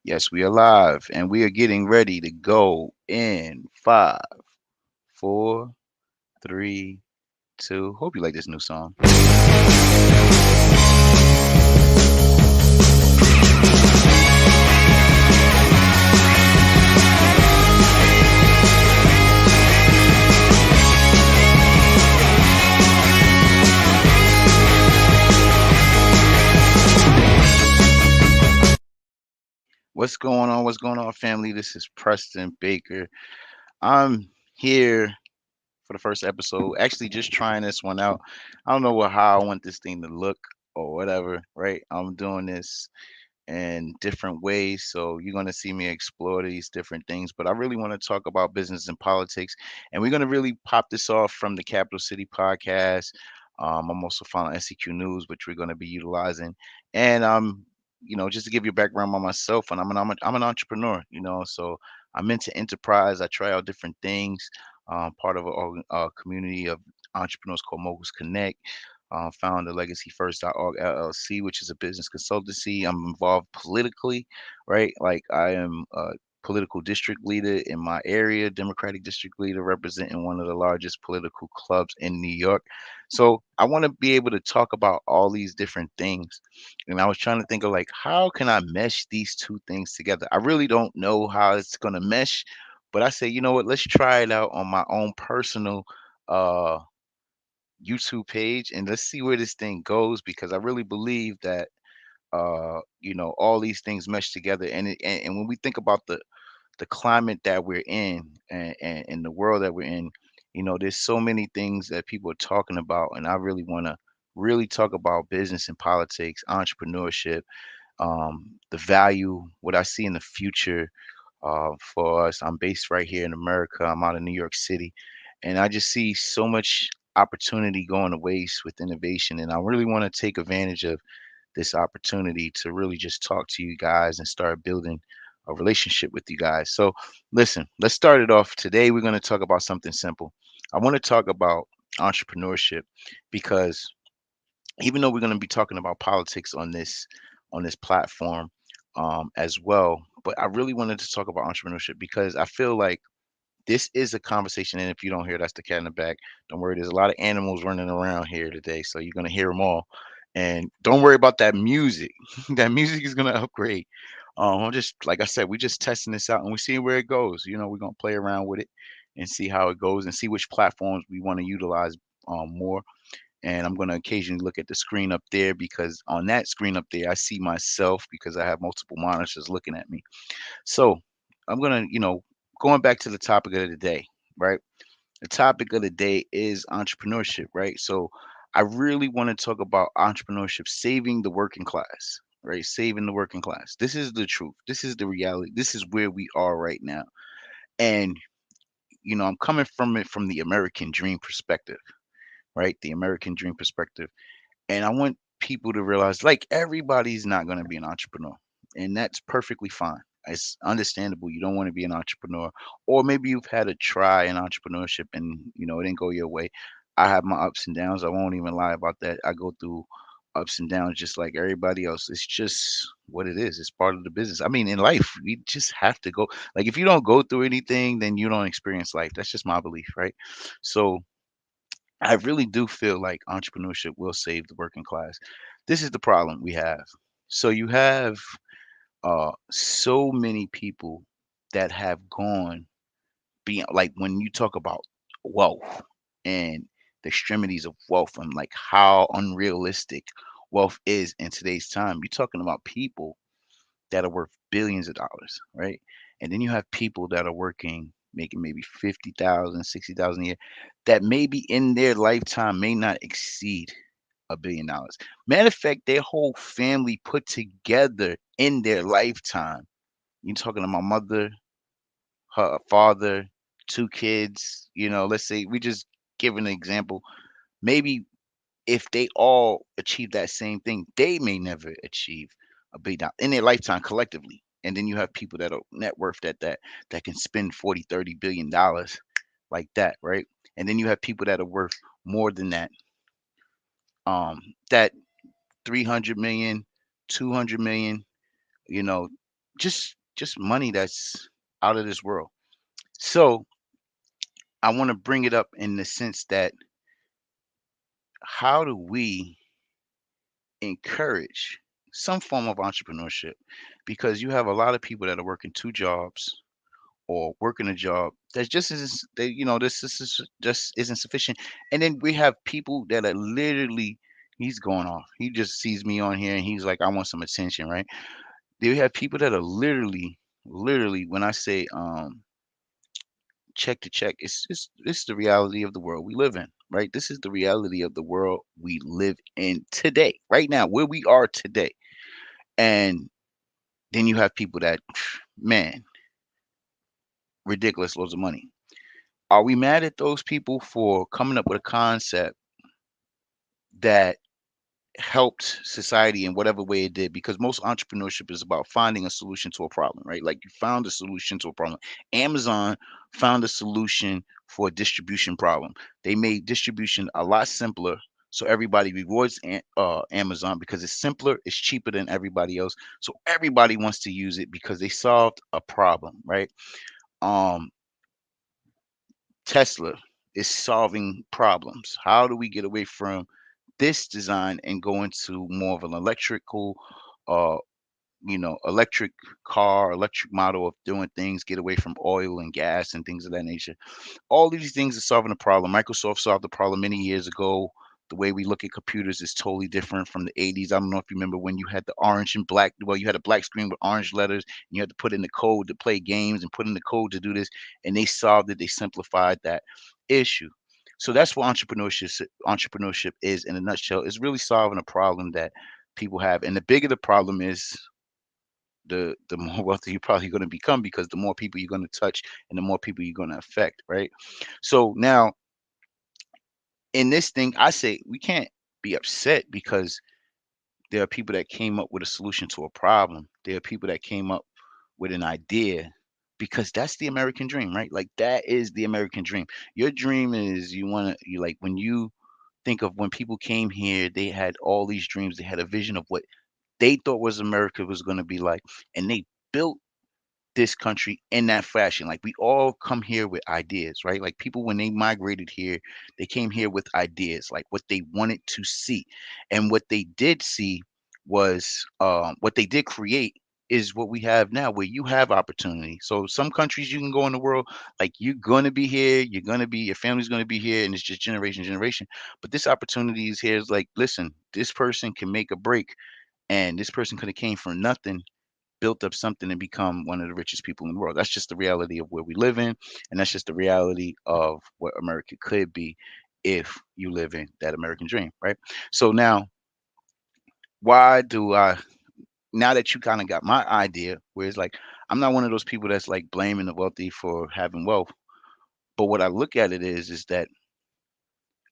Yes, we are live and we are getting ready to go in five, four, three, two. Hope you like this new song. What's going on? What's going on, family? This is Preston Baker. I'm here for the first episode. Actually, just trying this one out. I don't know how I want this thing to look or whatever, right? I'm doing this in different ways. So you're going to see me explore these different things. But I really want to talk about business and politics. And we're going to really pop this off from the Capital City podcast. I'm also following SEQ News, which we're going to be utilizing. And just to give you a background on myself, and I'm an entrepreneur, so I'm into enterprise. I try out different things. Part of a community of entrepreneurs called Moguls Connect. Found the LegacyFirst.org LLC, which is a business consultancy. I'm involved politically, right? Like I am a political district leader in my area, Democratic district leader representing one of the largest political clubs in New York. So I want to be able to talk about all these different things. And I was trying to think of like, how can I mesh these two things together? I really don't know how it's going to mesh, but I say, you know what, let's try it out on my own personal uh YouTube page and let's see where this thing goes because I really believe that all these things mesh together and when we think about the climate that we're in and the world that we're in, there's so many things that people are talking about and I really want to really talk about business and politics, entrepreneurship, the value, what I see in the future for us. I'm based right here in America. I'm out in New York City, and I just see so much opportunity going to waste with innovation. And I really want to take advantage of this opportunity to really just talk to you guys and start building a relationship with you guys. So, listen, let's start it off. Today, we're going to talk about something simple. I want to talk about entrepreneurship because even though we're going to be talking about politics on this platform as well, but I really wanted to talk about entrepreneurship because I feel like this is a conversation. And if you don't hear, that's the cat in the back. Don't worry, there's a lot of animals running around here today, so you're going to hear them all. And don't worry about that music. That music is going to upgrade. I'm just like I said, we're just testing this out and we're seeing where it goes. We're going to play around with it and see how it goes and see which platforms we want to utilize more. And I'm going to occasionally look at the screen up there because on that screen up there, I see myself because I have multiple monitors looking at me. So I'm going to, going back to the topic of the day, right? The topic of the day is entrepreneurship, right? So I really want to talk about entrepreneurship, saving the working class, right? Saving the working class. This is the truth. This is the reality. This is where we are right now. And, I'm coming from it from the American dream perspective, right? The American dream perspective. And I want people to realize like everybody's not going to be an entrepreneur. And that's perfectly fine. It's understandable. You don't want to be an entrepreneur. Or maybe you've had a try in entrepreneurship and it didn't go your way. I have my ups and downs. I won't even lie about that. I go through ups and downs just like everybody else. It's just what it is. It's part of the business. I mean, in life, we just have to go. Like if you don't go through anything, then you don't experience life. That's just my belief, right? So I really do feel like entrepreneurship will save the working class. This is the problem we have. So you have so many people that have gone beyond, like when you talk about wealth and the extremities of wealth and like how unrealistic wealth is in today's time. You're talking about people that are worth billions of dollars, right? And then you have people that are working, making maybe 50,000, 60,000 a year, that maybe in their lifetime may not exceed $1 billion. Matter of fact, their whole family put together in their lifetime. You're talking to my mother, her father, two kids, let's say we just give an example. Maybe if they all achieve that same thing, they may never achieve $1 billion in their lifetime collectively. And then you have people that are net worth that can spend 40, 30 billion dollars like that, right? And then you have people that are worth more than that. That 300 million, 200 million, you know, just money that's out of this world. So I want to bring it up in the sense that how do we encourage some form of entrepreneurship? Because you have a lot of people that are working two jobs or working a job that just isn't they, this is just isn't sufficient. And then we have people that are literally, he's going off. He just sees me on here and he's like, I want some attention, right? They have people that are literally, when I say check to check, it's the reality of the world we live in, right? This is the reality of the world we live in today, right now, where we are today. And then you have people that, man, ridiculous loads of money. Are we mad at those people for coming up with a concept that helped society in whatever way it did? Because most entrepreneurship is about finding a solution to a problem, right? Like you found a solution to a problem. Amazon found a solution for a distribution problem. They made distribution a lot simpler. So everybody rewards Amazon because it's simpler, it's cheaper than everybody else. So everybody wants to use it because they solved a problem, right? Um, Tesla is solving problems. How do we get away from this design and go into more of an electrical, uh, electric car, electric model of doing things, get away from oil and gas and things of that nature? All these things are solving a problem. Microsoft solved the problem many years ago. The way we look at computers is totally different from the 80s. I don't know if you remember when you had the orange and black. Well, you had a black screen with orange letters, and you had to put in the code to play games and put in the code to do this. And they solved it. They simplified that issue. So that's what entrepreneurship is in a nutshell. It's really solving a problem that people have. And the bigger the problem is, the more wealthy you're probably going to become because the more people you're going to touch and the more people you're going to affect, right? So now in this thing, I say we can't be upset because there are people that came up with a solution to a problem. There are people that came up with an idea because that's the American dream, right? Like that is the American dream. Your dream is you like when you think of when people came here, they had all these dreams. They had a vision of what they thought was America was going to be like, and they built this country in that fashion. Like we all come here with ideas, right? Like people when they migrated here, they came here with ideas, like what they wanted to see. And what they did see was what they did create is what we have now where you have opportunity. So some countries you can go in the world, like you're gonna be here, your family's gonna be here, and it's just generation. But this opportunity is here is like, listen, this person can make a break and this person could have came from nothing, built up something and become one of the richest people in the world. That's just the reality of where we live in, and that's just the reality of what America could be if you live in that American dream, right? So now, why do I? Now that you kind of got my idea, where it's like I'm not one of those people that's like blaming the wealthy for having wealth, but what I look at it is that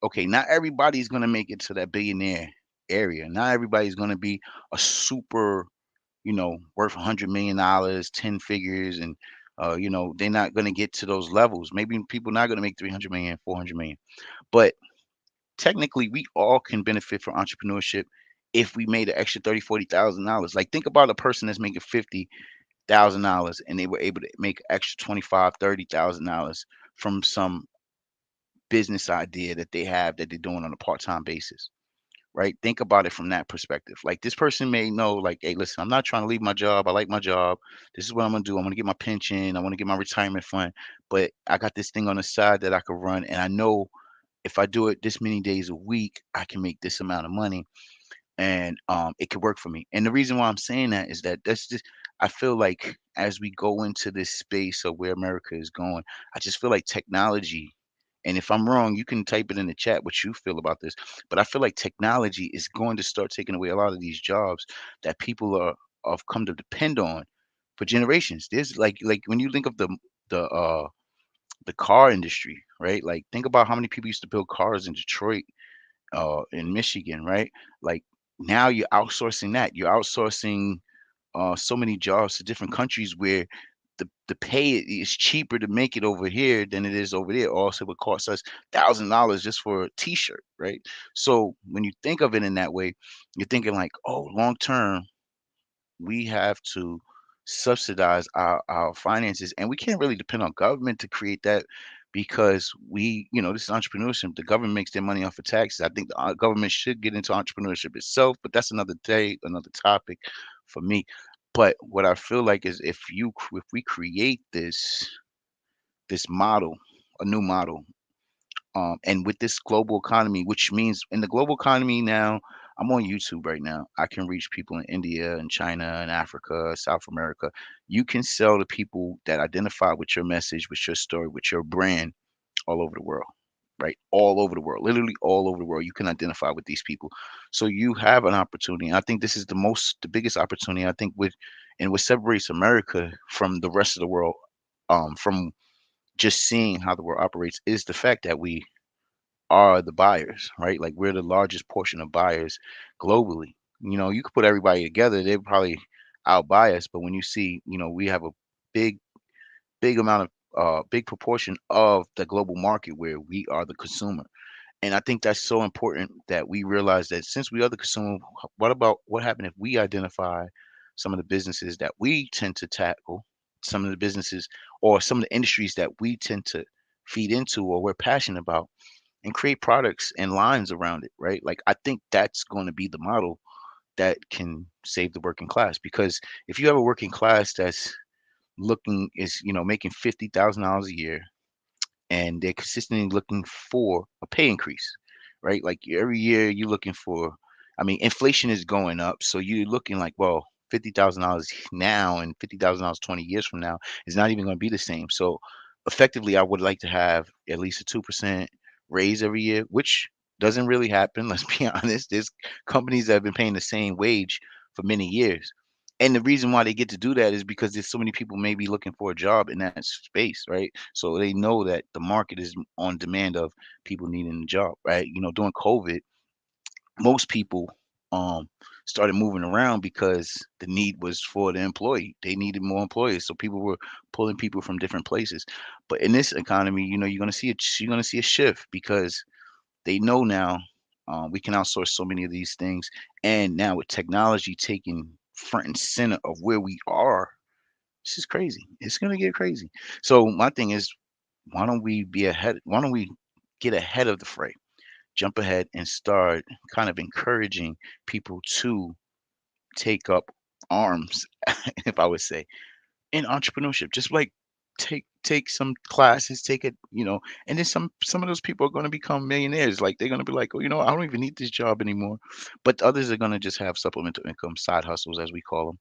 okay, not everybody's gonna make it to that billionaire area. Not everybody's gonna be a super worth $100 million, 10 figures, and they're not going to get to those levels. Maybe people not going to make 300 million, 400 million. But technically, we all can benefit from entrepreneurship if we made an extra 30, $40,000. Like think about a person that's making $50,000 and they were able to make extra 25, $30,000 from some business idea that they have that they're doing on a part-time basis, right? Think about it from that perspective. Like this person may know, like, hey, listen, I'm not trying to leave my job. I like my job. This is what I'm gonna do. I'm gonna get my pension. I want to get my retirement fund. But I got this thing on the side that I could run, and I know if I do it this many days a week, I can make this amount of money and it could work for me. And the reason why I'm saying that is that that's just I feel like as we go into this space of where America is going, I just feel like technology. And if I'm wrong, you can type it in the chat what you feel about this. But I feel like technology is going to start taking away a lot of these jobs that people are have come to depend on for generations. There's like when you think of the uh the car industry, right? Like think about how many people used to build cars in Detroit in Michigan, right? Like now you're outsourcing that. You're outsourcing so many jobs to different countries where the pay is cheaper to make it over here than it is over there. Also, it would cost us $1,000 just for a T-shirt, right? So when you think of it in that way, you're thinking like, oh, long term, we have to. subsidize our finances, and we can't really depend on government to create that because this is entrepreneurship. The government makes their money off of taxes. I think the government should get into entrepreneurship itself, but that's another day, another topic for me. But what I feel like is if we create this model, a new model, and with this global economy, which means in the global economy now, I'm on YouTube right now. I can reach people in India and China and Africa, South America. You can sell to people that identify with your message, with your story, with your brand all over the world, right? All over the world, literally all over the world. You can identify with these people. So you have an opportunity. And I think this is the biggest opportunity, I think, and what separates America from the rest of the world, from just seeing how the world operates, is the fact that we are the buyers, right? Like we're the largest portion of buyers globally. You could put everybody together, they'd probably outbuy us. But when you see, we have a big, big amount of big proportion of the global market where we are the consumer. And I think that's so important that we realize that since we are the consumer, what happened if we identify some of the businesses that we tend to tackle, some of the businesses or some of the industries that we tend to feed into or we're passionate about, and create products and lines around it, right? Like I think that's going to be the model that can save the working class. Because if you have a working class that's making $50,000 a year, and they're consistently looking for a pay increase, right? Like every year you're looking for, I mean, inflation is going up, so you're looking like, well, $50,000 now and $50,000 20 years from now is not even going to be the same. So effectively, I would like to have at least a 2% raise every year, which doesn't really happen. Let's be honest. There's companies that have been paying the same wage for many years. And the reason why they get to do that is because there's so many people maybe looking for a job in that space, right? So they know that the market is on demand of people needing a job, right? During COVID, most people um started moving around because the need was for the employee. They needed more employees, so people were pulling people from different places. But in this economy, you're gonna see a shift because they know now, we can outsource so many of these things, and now with technology taking front and center of where we are, this is crazy. It's gonna get crazy. So my thing is, why don't we be ahead? Why don't we get ahead of the fray? Jump ahead and start kind of encouraging people to take up arms, if I would say, in entrepreneurship. Just like take some classes, take it, and then some of those people are going to become millionaires. Like they're going to be like, oh, I don't even need this job anymore. But others are going to just have supplemental income, side hustles as we call them,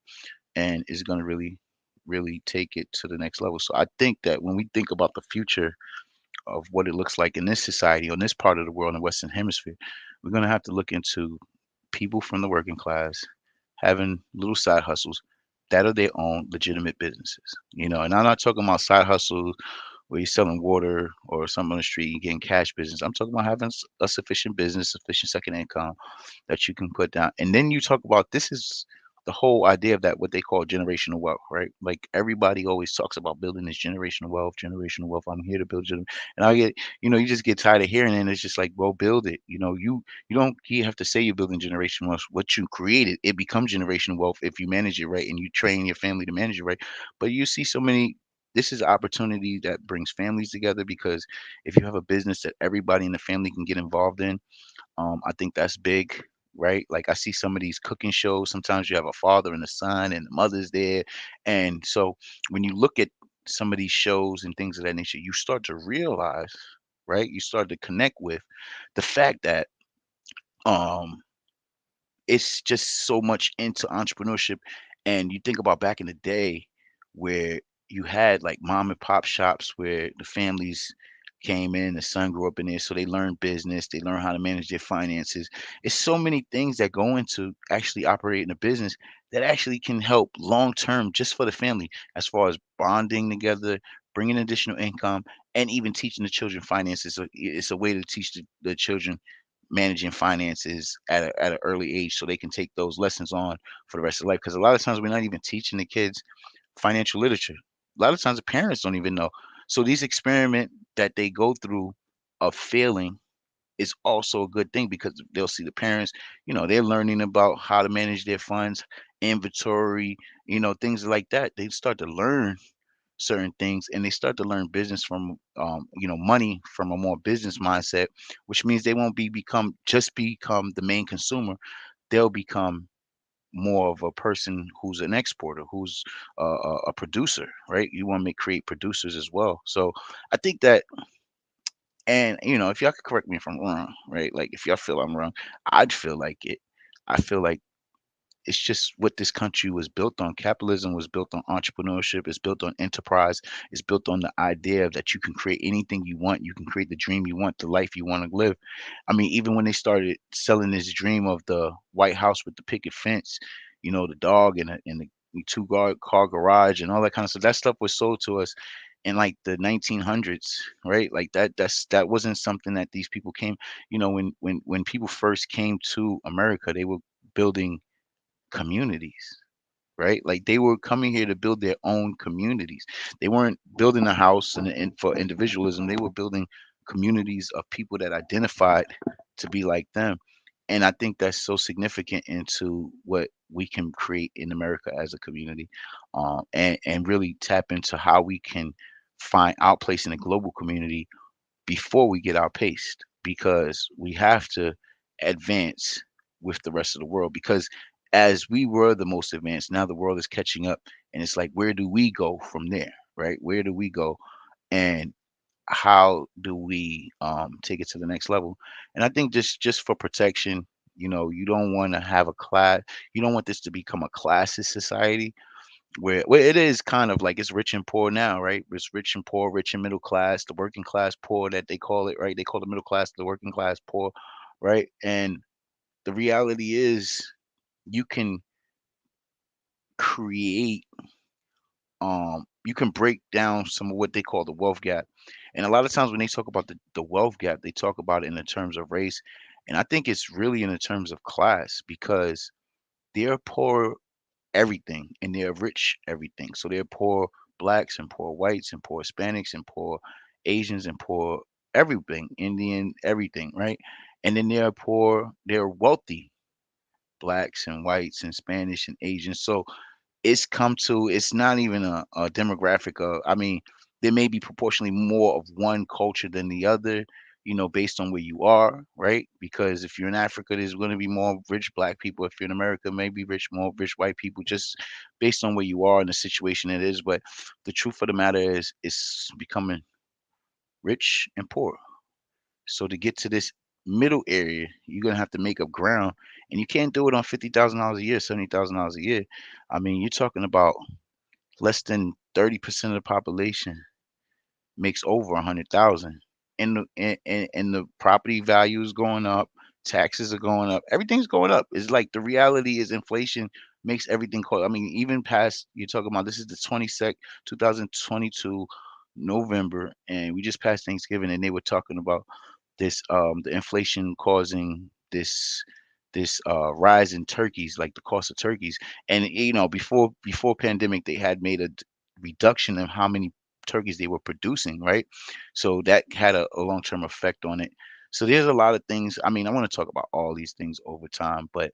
and is going to really, really take it to the next level. So I think that when we think about the future of what it looks like in this society, on this part of the world, in the Western Hemisphere, we're going to have to look into people from the working class having little side hustles that are their own legitimate businesses. And I'm not talking about side hustles where you're selling water or something on the street and getting cash business. I'm talking about having a sufficient business, sufficient second income that you can put down. And then you talk about, this is the whole idea of that, what they call generational wealth, right? Like everybody always talks about building this generational wealth, generational wealth. I'm here to build and I get, you just get tired of hearing it, and it's just like, well, build it. You don't you have to say you're building generational wealth. What you created, it becomes generational wealth if you manage it right and you train your family to manage it right. But you see so many, this is opportunity that brings families together, because if you have a business that everybody in the family can get involved in, I think that's big, right? Like I see some of these cooking shows. Sometimes you have a father and a son, and the mother's there, and so when you look at some of these shows and things of that nature, you start to realize, right? You start to connect with the fact that um it's just so much into entrepreneurship. And you think about back in the day where you had like mom and pop shops where the families came in, the son grew up in there, so they learned business, they learn how to manage their finances. It's so many things that go into actually operating a business that actually can help long term just for the family, as far as bonding together, bringing additional income, and even teaching the children finances. So it's a way to teach the children managing finances at an early age, so they can take those lessons on for the rest of life. Because a lot of times we're not even teaching the kids financial literature. A lot of times the parents don't even know. So these experiment that they go through of failing is also a good thing because they'll see the parents, they're learning about how to manage their funds, inventory, things like that. They start to learn certain things, and they start to learn business from money from a more business mindset, which means they won't become the main consumer. They'll become more of a person who's an exporter, who's a producer, right? You want to make create producers as well. So I think that, and if y'all could correct me if I'm wrong, right? Like if y'all feel I'm wrong, I'd feel like it. I feel like it's just what this country was built on. Capitalism was built on entrepreneurship. It's built on enterprise. It's built on the idea that you can create anything you want. You can create the dream you want, the life you want to live. I mean, even when they started selling this dream of the White House with the picket fence, the dog and the car garage and all that kind of stuff, that stuff was sold to us in like the 1900s, right? Like that wasn't something that these people came. When people first came to America, they were building communities, right? Like they were coming here to build their own communities. They weren't building a house and for individualism. They were building communities of people that identified to be like them. And I think that's so significant into what we can create in America as a community, and really tap into how we can find our place in a global community before we get outpaced, because we have to advance with the rest of the world, because as we were the most advanced, now the world is catching up, and it's like, where do we go from there, right? Where do we go, and how do we take it to the next level? And I think just for protection, you don't want to have a class, you don't want this to become a classist society, where it is kind of like it's rich and poor now, right? It's rich and poor, rich and middle class, the working class poor that they call it, right? They call the middle class the working class poor, right? And the reality is you can create you can break down some of what they call the wealth gap. And a lot of times when they talk about the wealth gap, they talk about it in the terms of race. And I think it's really in the terms of class, because they're poor everything and they're rich everything. So they're poor blacks and poor whites and poor Hispanics and poor Asians and poor everything, Indian, everything, right? And then they're wealthy blacks and whites and Spanish and Asians. So it's not even a demographic of, I mean, there may be proportionally more of one culture than the other, based on where you are, right? Because if you're in Africa, there's going to be more rich black people. If you're in America, maybe more rich white people, just based on where you are and the situation it is. But the truth of the matter is, it's becoming rich and poor. So to get to this middle area, you're gonna have to make up ground, and you can't do it on $50,000 a year, $70,000 a year. I mean, you're talking about less than 30% of the population makes over 100,000, and the property value is going up, taxes are going up, everything's going up. It's like the reality is inflation makes everything cost. I mean, even past, you're talking about, this is the 2022 November, and we just passed Thanksgiving, and they were talking about this the inflation causing this rise in turkeys, like the cost of turkeys. And before pandemic, they had made a reduction of how many turkeys they were producing, right? So that had a long-term effect on it. So there's a lot of things. I mean, I want to talk about all these things over time, but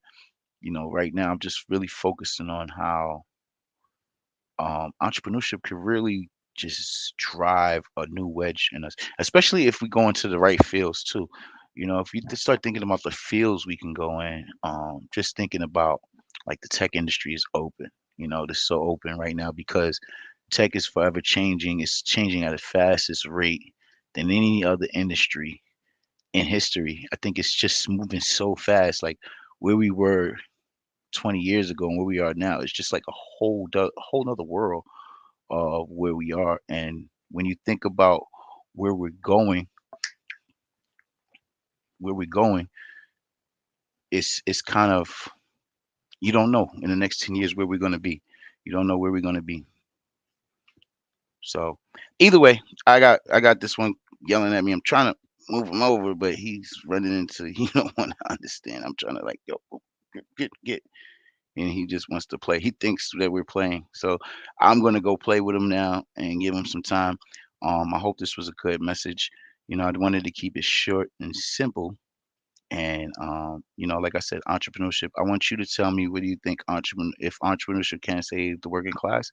right now I'm just really focusing on how entrepreneurship could really just drive a new wedge in us, especially if we go into the right fields too. If you just start thinking about the fields we can go in, just thinking about like the tech industry is open. It's so open right now because tech is forever changing. It's changing at a fastest rate than any other industry in history. I think it's just moving so fast. Like where we were 20 years ago and where we are now, it's just like a whole nother world of where we are. And when you think about where we're going, where we're going, it's kind of, you don't know in the next 10 years where we're going to be. You don't know where we're going to be. So either way, I got this one yelling at me. I'm trying to move him over, but he's running into he don't want to understand. I'm trying to like, yo, get, and he just wants to play. He thinks that we're playing. So I'm gonna go play with him now and give him some time. I hope this was a good message. I wanted to keep it short and simple. And like I said, entrepreneurship. I want you to tell me, what do you think if entrepreneurship can save the working class?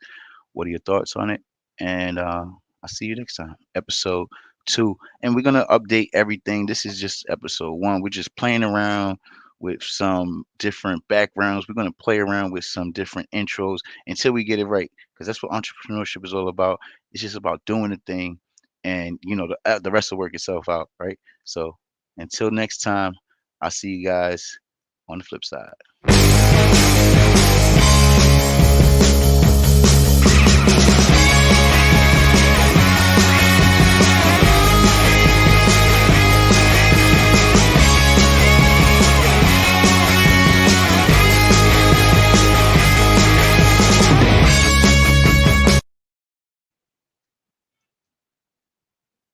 What are your thoughts on it? And I'll see you next time, episode 2. And we're gonna update everything. This is just episode 1. We're just playing around with some different backgrounds. We're gonna play around with some different intros until we get it right, because that's what entrepreneurship is all about. It's just about doing the thing, and the rest will work itself out, right? So until next time, I'll see you guys on the flip side.